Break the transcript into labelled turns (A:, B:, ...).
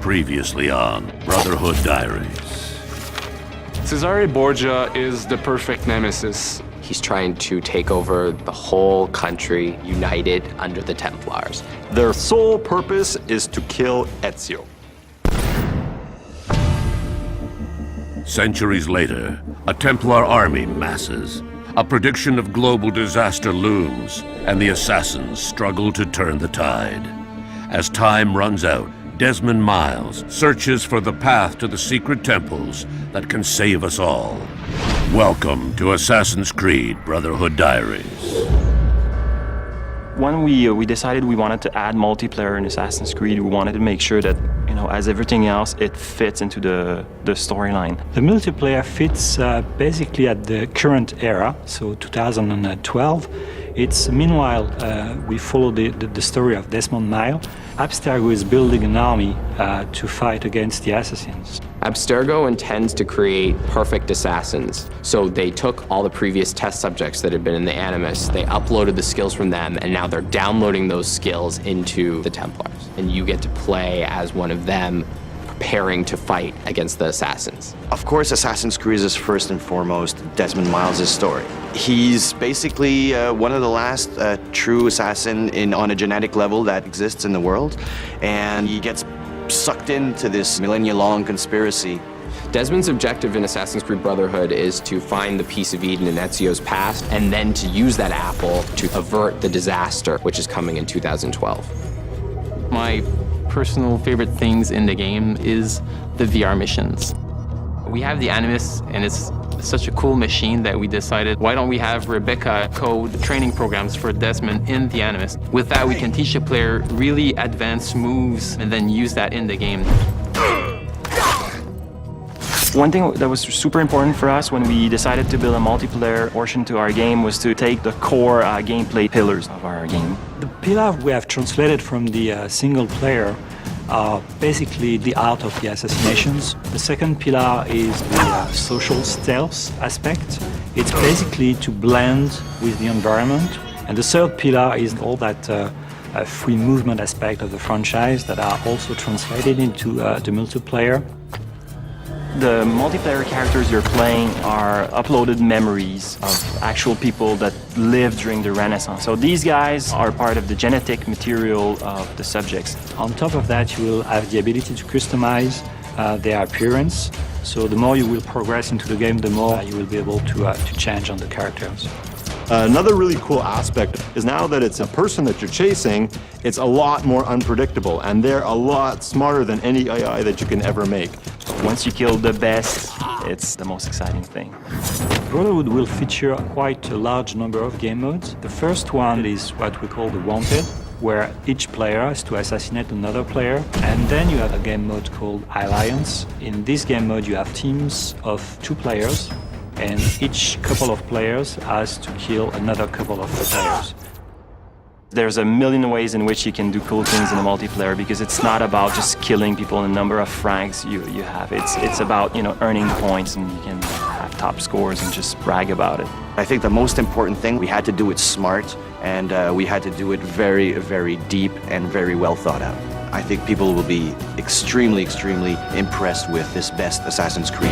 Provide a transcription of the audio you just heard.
A: Previously on Brotherhood Diaries.
B: Cesare Borgia is the perfect nemesis.
C: He's trying to take over the whole country, united under the Templars.
D: Their sole purpose is to kill Ezio.
A: Centuries later, a Templar army masses. A prediction of global disaster looms, and the assassins struggle to turn the tide. As time runs out, Desmond Miles searches for the path to the secret temples that can save us all. Welcome to Assassin's Creed Brotherhood Diaries.
E: When we decided we wanted to add multiplayer in Assassin's Creed, we wanted to make sure that, as everything else, it fits into the storyline.
F: The multiplayer fits basically at the current era, so 2012. Meanwhile, we follow the story of Desmond Miles. Abstergo is building an army to fight against the assassins.
C: Abstergo intends to create perfect assassins. So they took all the previous test subjects that had been in the Animus, they uploaded the skills from them, and now they're downloading those skills into the Templars. And you get to play as one of them, preparing to fight against the assassins.
G: Of course, Assassin's Creed is first and foremost Desmond Miles' story. He's basically one of the last true assassin on a genetic level that exists in the world, and he gets sucked into this millennia-long conspiracy.
C: Desmond's objective in Assassin's Creed Brotherhood is to find the piece of Eden in Ezio's past, and then to use that apple to avert the disaster which is coming in 2012.
H: My personal favorite things in the game is the VR missions. We have the Animus, and it's such a cool machine that we decided, why don't we have Rebecca code training programs for Desmond in the Animus? With that, we can teach the player really advanced moves and then use that in the game.
E: One thing that was super important for us when we decided to build a multiplayer portion to our game was to take the core gameplay pillars of our game.
F: The pillars we have translated from the single player are basically the art of the assassinations. The second pillar is the social stealth aspect. It's basically to blend with the environment. And the third pillar is all that free movement aspect of the franchise that are also translated into the multiplayer.
E: The multiplayer characters you're playing are uploaded memories of actual people that lived during the Renaissance. So these guys are part of the genetic material of the subjects.
F: On top of that, you will have the ability to customize their appearance. So the more you will progress into the game, the more you will be able to change on the characters.
D: Another really cool aspect is now that it's a person that you're chasing, it's a lot more unpredictable, and they're a lot smarter than any AI that you can ever make.
E: Once you kill the best, it's the most exciting thing.
F: Brotherhood will feature quite a large number of game modes. The first one is what we call the Wanted, where each player has to assassinate another player. And then you have a game mode called Alliance. In this game mode, you have teams of 2 players, and each couple of players has to kill another couple of players.
E: There's a million ways in which you can do cool things in a multiplayer, because it's not about just killing people and the number of frags you have. It's about, earning points, and you can have top scores and just brag about it.
G: I think the most important thing, we had to do it smart, and we had to do it very, very deep and very well thought out. I think people will be extremely, extremely impressed with this best Assassin's Creed.